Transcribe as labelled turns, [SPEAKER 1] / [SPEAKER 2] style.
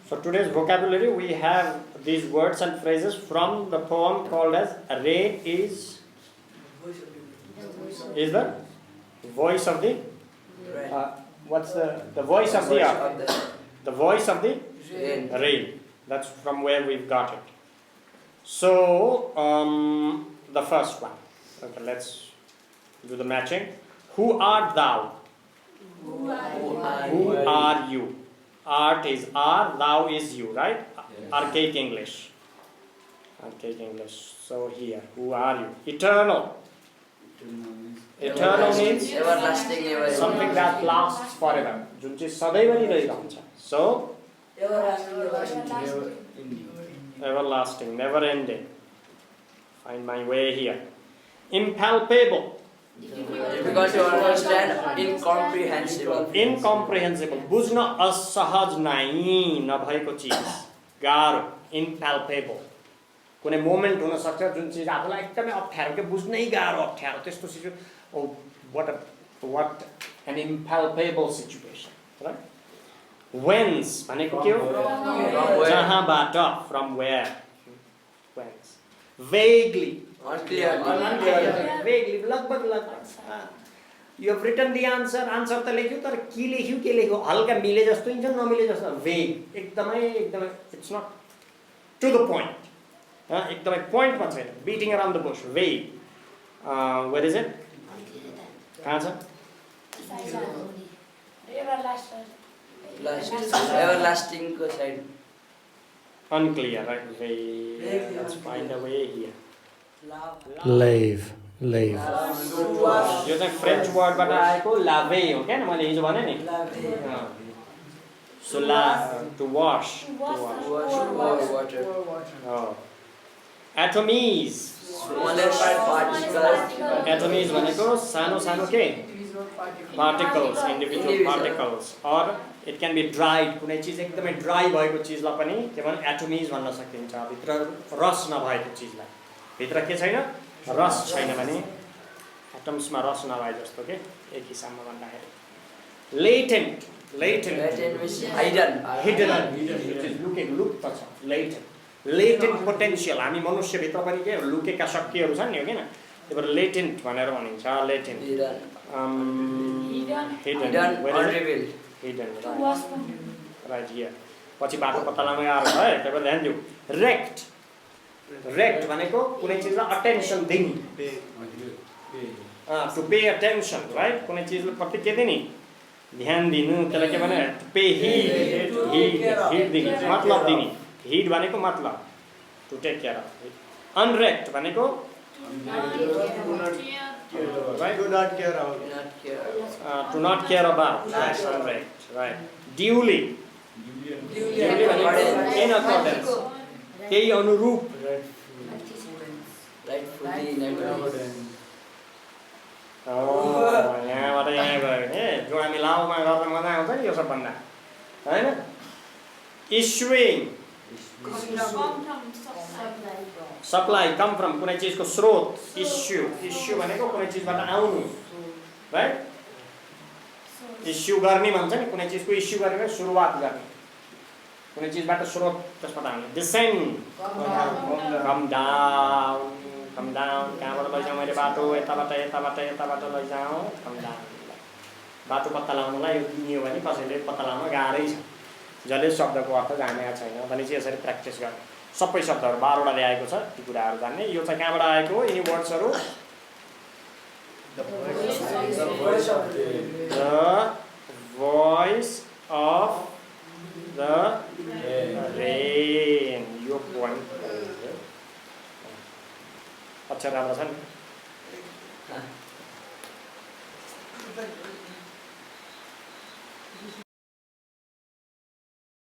[SPEAKER 1] So today's vocabulary, we have these words and phrases from the poem called as Rain is the voice of the what's the voice of the earth? The voice of the rain. That's from where we've got it. So the first one. Okay, let's do the matching. Who art thou?
[SPEAKER 2] Who are
[SPEAKER 1] Who are you? Art is R, thou is you, right?
[SPEAKER 3] Yes.
[SPEAKER 1] Archaic English. Archaic English. So here, who are you? Eternal. Eternal means
[SPEAKER 2] everlasting,
[SPEAKER 1] something that lasts forever. जुन चाहिँ सधैँभरि रहिरहन्छ. So everlasting, never ending. Find my way here. Impalpable.
[SPEAKER 2] Difficult to understand, incomprehensible.
[SPEAKER 1] Incomprehensible. बुझ्न असहज नै नभएको चिज. गाह्रो. Impalpable. कुनै मोमेन्ट हुन सक्छ जुन चिज आफूलाई एकदमै अप्ठ्यारो के बुझ्नै गाह्रो अप्ठ्यारो त्यस्तो situation. Oh, what an impalpable situation, right? Whence भनेको के हो? जहाँबाट, from where? Whence? Vaguely.
[SPEAKER 2] Unclear.
[SPEAKER 1] Vaguely, लगभग. You have written the answer. Answer त लेख्यो तर के लेख्यो हल्का मिले जस्तो हुन्छ नमिले जस्तो. Vague. एकदमै it's not to the point. एकदमै point मा छैन. Beating around the bush. Vague. Where is it? कहाँ छ?
[SPEAKER 2] Everlasting को side.
[SPEAKER 1] Unclear, right? Vague. Let's find a way here.
[SPEAKER 4] Lave.
[SPEAKER 1] यो चाहिँ फ्रेन्च वर्डबाट आएको लावे हो क्या मैले हिजो भने नि. So to wash.
[SPEAKER 2] Water.
[SPEAKER 1] Oh. Atomies.
[SPEAKER 2] Smallest particles.
[SPEAKER 1] Atomies भनेको सानो के? Particles, individual particles. Or it can be dried. कुनै चीज एकदमै ड्राई भएको चीजलाई पनि के भन्छ atomies भन्न सकिन्छ. भित्र रस नभएको चीजलाई. भित्र के छैन? रस छैन भने एटम्समा रस नभए जस्तो के एक हिसाबमा भन्दाखेरि. Latent
[SPEAKER 2] means hidden.
[SPEAKER 1] लुप्त छ. Latent potential. हामी मनुष्यभित्र पनि के लुकेका शक्तिहरू छन् नि हो किन? त्यही भएर latent भनेर भनिन्छ. Latent. Hidden.
[SPEAKER 2] Unrevealed.
[SPEAKER 1] Hidden. Right here. पछि बाटो पत्ता लगाउन गाह्रो छ है. त्यही भएर ध्यान दिऊ. Rect भनेको कुनै चीजलाई attention दिने. To pay attention, right? कुनै चीजलाई प्रति के दिने? ध्यान दिनु. त्यसलाई के भने pay heed दिने. मतलब दिने. Heed भनेको मतलब. To take care of. Unrect भनेको right?
[SPEAKER 3] Do not care about.
[SPEAKER 1] To not care about. That's unrect, right? Duly भनेको in accordance. केही अनुरूप. यहाँबाट यहाँ गयो भने जोडा मिलाउमा गर्न मजा आउँछ नि यो सब भन्दा हैन. Issuing. Supply, come from कुनै चीजको स्रोत. Issue भनेको कुनै चीजबाट आउनु, right? Issue गर्ने भन्छ नि कुनै चीजको issue गरेर सुरुवात गर्ने. कुनै चीजबाट स्रोत त्यसबाट आउने. Descend. Come down. कहाँबाट लैजाउँ मैले बाटो यताबाट लैजाउँ. Come down. बाटो पत्ता लगाउनलाई यो दिनियो भने कसैले पत्ता लगाउन गाह्रै छ. जसले शब्दको अर्थ जानेको छैन भने चाहिँ यसरी प्र्याक्टिस गर्ने. सबै शब्दहरू 12 वटा ल्याएको छ ती कुराहरू जान्ने. यो चाहिँ कहाँबाट आएको हो? यिनी वर्ड्सहरू The voice of the rain. यो पोइन्ट अच्छा राम्रो छ नि.